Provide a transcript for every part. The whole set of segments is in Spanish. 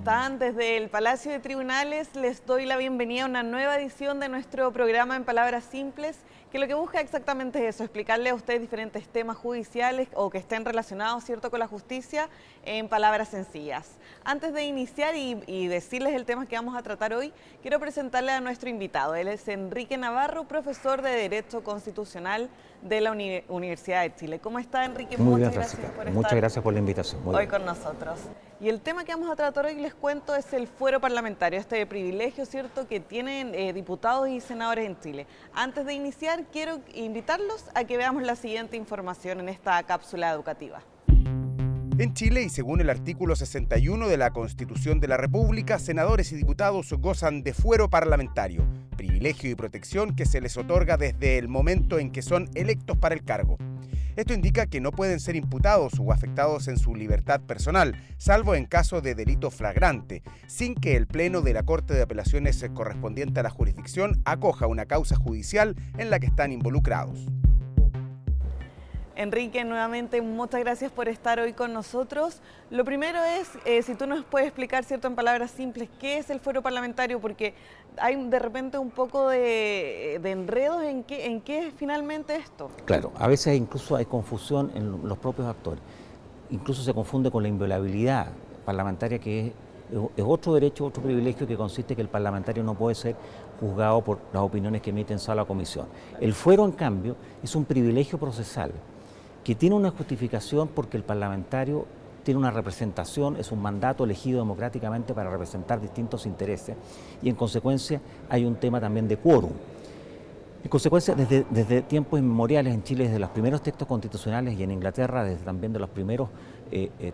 están? Desde el Palacio de Tribunales les doy la bienvenida a una nueva edición de nuestro programa En Palabras Simples, que lo que busca exactamente es eso, explicarle a ustedes diferentes temas judiciales o que estén relacionados, ¿cierto?, con la justicia en palabras sencillas. Antes de iniciar y decirles el tema que vamos a tratar hoy, quiero presentarle a nuestro invitado. Él es Enrique Navarro, profesor de Derecho Constitucional de la Universidad de Chile. ¿Cómo está, Enrique? Muy bien, Francisca. Muchas gracias por la invitación. Hoy con nosotros. Y el tema que vamos a tratar hoy, les cuento, es el fuero parlamentario, este privilegio, ¿cierto?, que tienen diputados y senadores en Chile. Antes de iniciar, quiero invitarlos a que veamos la siguiente información en esta cápsula educativa. En Chile, y según el artículo 61 de la Constitución de la República, senadores y diputados gozan de fuero parlamentario, privilegio y protección que se les otorga desde el momento en que son electos para el cargo. Esto indica que no pueden ser imputados o afectados en su libertad personal, salvo en caso de delito flagrante, sin que el Pleno de la Corte de Apelaciones correspondiente a la jurisdicción acoja una causa judicial en la que están involucrados. Enrique, nuevamente muchas gracias por estar hoy con nosotros. Lo primero es, si tú nos puedes explicar, ¿cierto?, en palabras simples, ¿qué es el fuero parlamentario? Porque hay de repente un poco de enredos en qué es finalmente esto. Claro, a veces incluso hay confusión en los propios actores. Incluso se confunde con la inviolabilidad parlamentaria, que es otro derecho, otro privilegio que consiste en que el parlamentario no puede ser juzgado por las opiniones que emite en sala o comisión. El fuero, en cambio, es un privilegio procesal que tiene una justificación porque el parlamentario tiene una representación, es un mandato elegido democráticamente para representar distintos intereses y en consecuencia hay un tema también de quórum. En consecuencia, desde tiempos inmemoriales en Chile, desde los primeros textos constitucionales y en Inglaterra, desde también de los primeros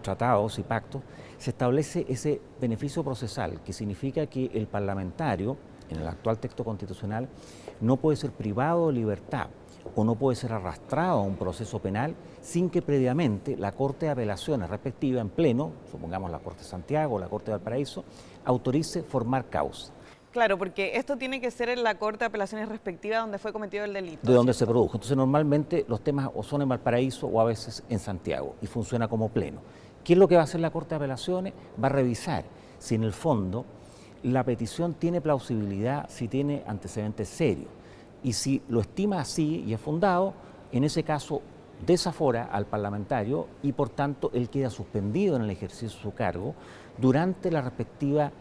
tratados y pactos, se establece ese beneficio procesal, que significa que el parlamentario, en el actual texto constitucional, no puede ser privado de libertad o no puede ser arrastrado a un proceso penal sin que previamente la Corte de Apelaciones respectiva en pleno, supongamos la Corte de Santiago o la Corte de Valparaíso, autorice formar causa. Claro, porque esto tiene que ser en la Corte de Apelaciones respectiva donde fue cometido el delito. De donde se produjo. Entonces normalmente los temas o son en Valparaíso o a veces en Santiago y funciona como pleno. ¿Qué es lo que va a hacer la Corte de Apelaciones? Va a revisar si en el fondo la petición tiene plausibilidad, si tiene antecedentes serios. Y si lo estima así y es fundado, en ese caso desafora al parlamentario y por tanto él queda suspendido en el ejercicio de su cargo durante la respectiva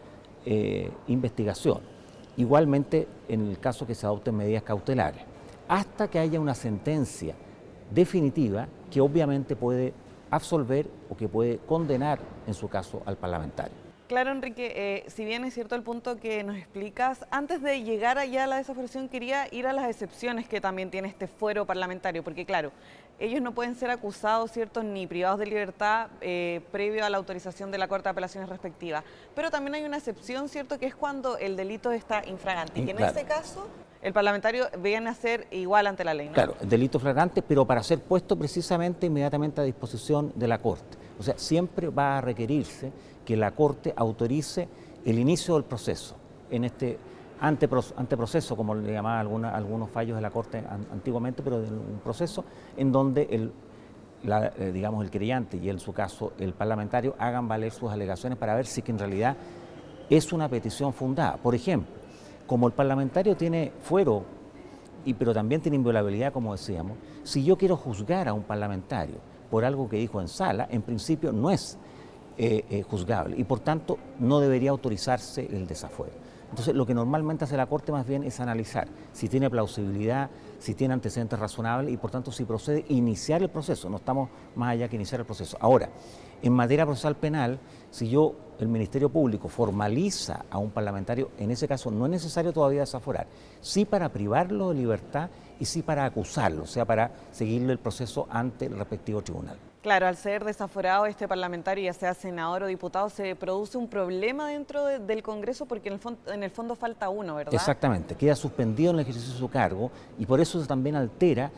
investigación. Igualmente en el caso que se adopten medidas cautelares, hasta que haya una sentencia definitiva que obviamente puede absolver o que puede condenar en su caso al parlamentario. Claro, Enrique, si bien es cierto el punto que nos explicas, antes de llegar allá a la desaparición quería ir a las excepciones que también tiene este fuero parlamentario, porque claro, ellos no pueden ser acusados, ¿cierto?, ni privados de libertad previo a la autorización de la Corte de Apelaciones respectiva, pero también hay una excepción, ¿cierto?, que es cuando el delito está infragante, y que en claro, ese caso el parlamentario viene a ser igual ante la ley, ¿no? Claro, el delito flagrante, pero para ser puesto precisamente inmediatamente a disposición de la Corte. O sea, siempre va a requerirse que la Corte autorice el inicio del proceso, en este anteproceso, como le llamaban algunos fallos de la Corte antiguamente, pero de un proceso en donde digamos, el querellante y en su caso el parlamentario hagan valer sus alegaciones para ver si que en realidad es una petición fundada. Por ejemplo, como el parlamentario tiene fuero, pero también tiene inviolabilidad, como decíamos, si yo quiero juzgar a un parlamentario por algo que dijo en sala, en principio no es juzgable y por tanto no debería autorizarse el desafuero. Entonces lo que normalmente hace la Corte más bien es analizar si tiene plausibilidad, si tiene antecedentes razonables y por tanto si procede iniciar el proceso, no estamos más allá que iniciar el proceso. Ahora, en materia procesal penal, si el Ministerio Público formaliza a un parlamentario, en ese caso no es necesario todavía desaforar, sí para privarlo de libertad y sí para acusarlo, o sea, para seguirle el proceso ante el respectivo tribunal. Claro, al ser desaforado este parlamentario, ya sea senador o diputado, se produce un problema dentro del Congreso porque en el fondo falta uno, ¿verdad? Exactamente, queda suspendido en el ejercicio de su cargo y por eso también altera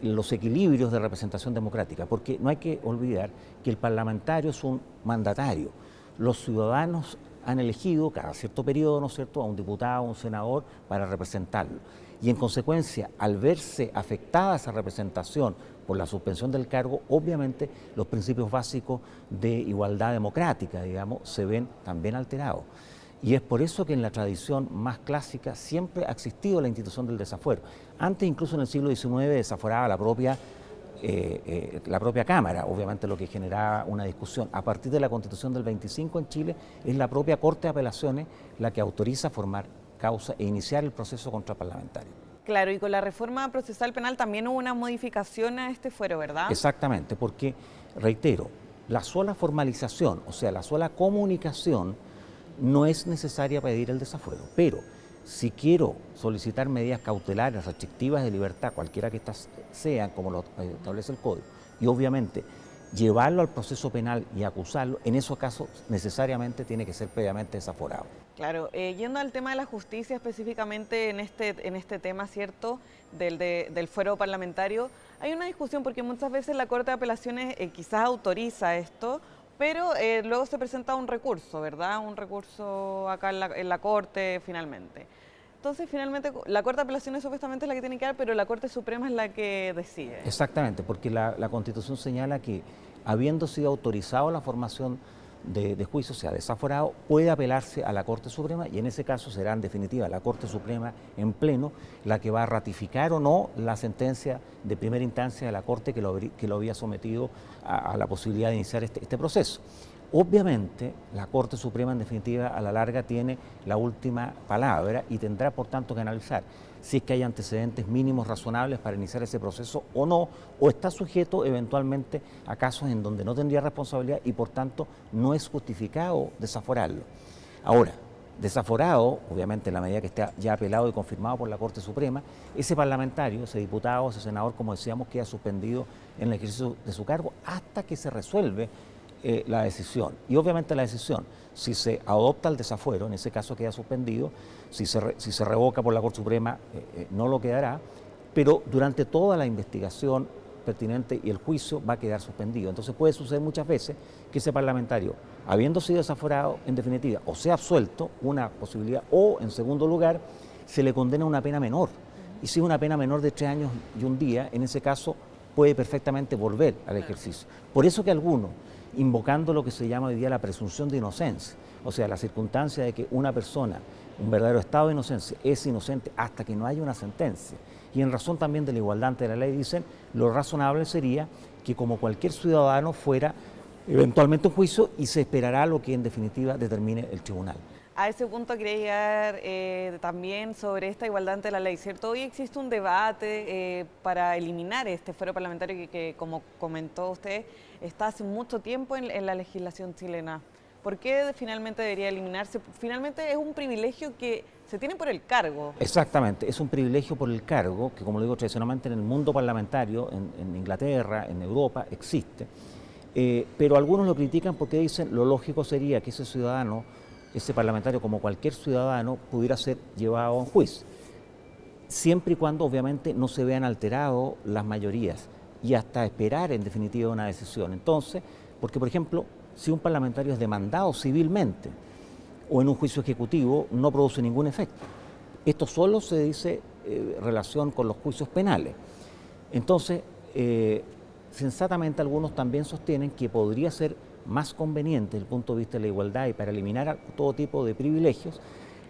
los equilibrios de representación democrática, porque no hay que olvidar que el parlamentario es un mandatario. Los ciudadanos han elegido cada cierto periodo, ¿no es cierto?, a un diputado, a un senador para representarlo. Y en consecuencia, al verse afectada esa representación por la suspensión del cargo, obviamente los principios básicos de igualdad democrática, digamos, se ven también alterados. Y es por eso que en la tradición más clásica siempre ha existido la institución del desafuero. Antes, incluso en el siglo XIX, desaforaba la propia Cámara, obviamente lo que generaba una discusión. A partir de la Constitución del 25 en Chile, es la propia Corte de Apelaciones la que autoriza formar causa e iniciar el proceso contra el parlamentario. Claro, y con la reforma procesal penal también hubo una modificación a este fuero, ¿verdad? Exactamente, porque, reitero, la sola formalización, o sea, la sola comunicación, no es necesaria para pedir el desafuero, pero si quiero solicitar medidas cautelares, restrictivas de libertad, cualquiera que estas sean, como lo establece el Código, y obviamente llevarlo al proceso penal y acusarlo, en esos casos necesariamente tiene que ser previamente desaforado. Claro, yendo al tema de la justicia específicamente en este tema, ¿cierto?, del fuero parlamentario, hay una discusión porque muchas veces la Corte de Apelaciones quizás autoriza esto, pero luego se presenta un recurso, ¿verdad? Un recurso acá en la Corte finalmente. Entonces, finalmente, la Corte de Apelaciones supuestamente es la que tiene que dar, pero la Corte Suprema es la que decide. Exactamente, porque la Constitución señala que, habiendo sido autorizado la formación de juicio, sea desaforado, puede apelarse a la Corte Suprema y en ese caso será en definitiva la Corte Suprema en pleno la que va a ratificar o no la sentencia de primera instancia de la Corte que lo había sometido a la posibilidad de iniciar este proceso. Obviamente, la Corte Suprema, en definitiva, a la larga tiene la última palabra y tendrá, por tanto, que analizar si es que hay antecedentes mínimos razonables para iniciar ese proceso o no, o está sujeto eventualmente a casos en donde no tendría responsabilidad y, por tanto, no es justificado desaforarlo. Ahora, desaforado, obviamente en la medida que esté ya apelado y confirmado por la Corte Suprema, ese parlamentario, ese diputado, ese senador, como decíamos, queda suspendido en el ejercicio de su cargo hasta que se resuelve la decisión. Y obviamente la decisión, si se adopta el desafuero, en ese caso queda suspendido, si se revoca por la Corte Suprema, no lo quedará, pero durante toda la investigación pertinente y el juicio va a quedar suspendido. Entonces puede suceder muchas veces que ese parlamentario, habiendo sido desaforado, en definitiva, o sea absuelto, una posibilidad, o en segundo lugar, se le condena una pena menor. Y si es una pena menor de 3 años y 1 día, en ese caso puede perfectamente volver al ejercicio. Por eso que algunos, invocando lo que se llama hoy día la presunción de inocencia, o sea, la circunstancia de que una persona, un verdadero estado de inocencia, es inocente hasta que no haya una sentencia. Y en razón también de la igualdad ante la ley dicen, lo razonable sería que como cualquier ciudadano fuera eventualmente un juicio y se esperará lo que en definitiva determine el tribunal. A ese punto quería llegar también sobre esta igualdad ante la ley, ¿cierto? Hoy existe un debate para eliminar este fuero parlamentario que, como comentó usted, está hace mucho tiempo en la legislación chilena. ¿Por qué finalmente debería eliminarse? Finalmente es un privilegio que se tiene por el cargo. Exactamente, es un privilegio por el cargo que, como lo digo, tradicionalmente en el mundo parlamentario, en Inglaterra, en Europa, existe. Pero algunos lo critican porque dicen lo lógico sería que ese ciudadano, ese parlamentario, como cualquier ciudadano, pudiera ser llevado a un juicio, siempre y cuando obviamente no se vean alteradas las mayorías y hasta esperar en definitiva una decisión. Entonces, porque por ejemplo, si un parlamentario es demandado civilmente o en un juicio ejecutivo, no produce ningún efecto. Esto solo se dice relación con los juicios penales. Entonces, sensatamente algunos también sostienen que podría ser más conveniente desde el punto de vista de la igualdad y para eliminar todo tipo de privilegios,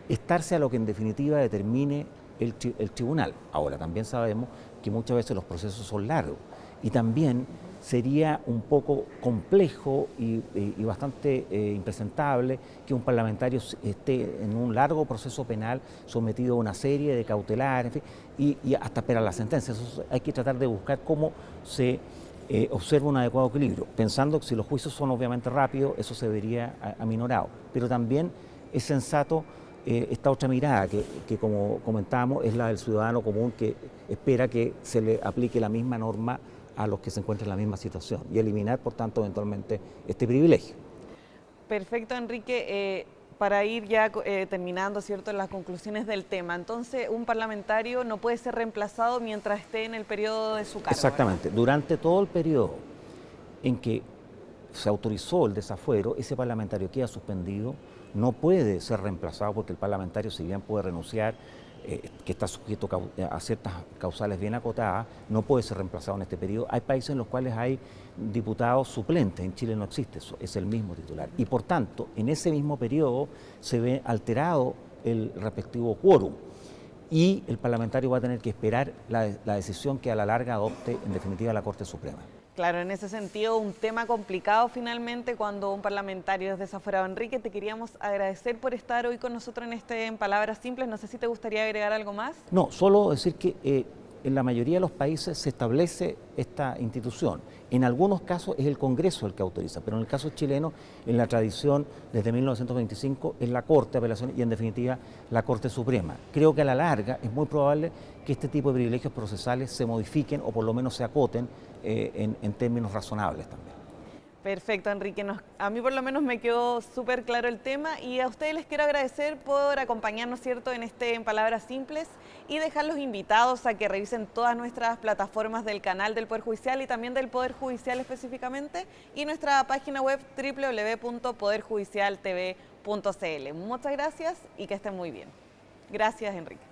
estarse a lo que en definitiva determine el tribunal. Ahora, también sabemos que muchas veces los procesos son largos y también sería un poco complejo y bastante impresentable que un parlamentario esté en un largo proceso penal sometido a una serie de cautelares, en fin, y hasta esperar la sentencia. Eso hay que tratar de buscar cómo se observa un adecuado equilibrio, pensando que si los juicios son obviamente rápidos, eso se vería aminorado. Pero también es sensato esta otra mirada que, como comentábamos, es la del ciudadano común que espera que se le aplique la misma norma a los que se encuentran en la misma situación y eliminar, por tanto, eventualmente este privilegio. Perfecto, Enrique. Para ir ya terminando, ¿cierto?, las conclusiones del tema. Entonces, un parlamentario no puede ser reemplazado mientras esté en el periodo de su cargo. Exactamente. ¿Verdad? Durante todo el periodo en que se autorizó el desafuero, ese parlamentario queda suspendido, no puede ser reemplazado porque el parlamentario, si bien puede renunciar que está sujeto a ciertas causales bien acotadas, no puede ser reemplazado en este periodo. Hay países en los cuales hay diputados suplentes, en Chile no existe eso, es el mismo titular. Y por tanto, en ese mismo periodo se ve alterado el respectivo quórum y el parlamentario va a tener que esperar la decisión que a la larga adopte en definitiva la Corte Suprema. Claro, en ese sentido, un tema complicado finalmente cuando un parlamentario es desaforado. Enrique, te queríamos agradecer por estar hoy con nosotros en Palabras Simples. No sé si te gustaría agregar algo más. No, solo decir que en la mayoría de los países se establece esta institución. En algunos casos es el Congreso el que autoriza, pero en el caso chileno, en la tradición desde 1925, es la Corte de Apelaciones y en definitiva la Corte Suprema. Creo que a la larga es muy probable que este tipo de privilegios procesales se modifiquen o por lo menos se acoten en términos razonables también. Perfecto, Enrique. A mí por lo menos me quedó súper claro el tema y a ustedes les quiero agradecer por acompañarnos, ¿cierto?, en Palabras Simples y dejarlos invitados a que revisen todas nuestras plataformas del canal del Poder Judicial y también del Poder Judicial específicamente y nuestra página web www.poderjudicialtv.cl. Muchas gracias y que estén muy bien. Gracias, Enrique.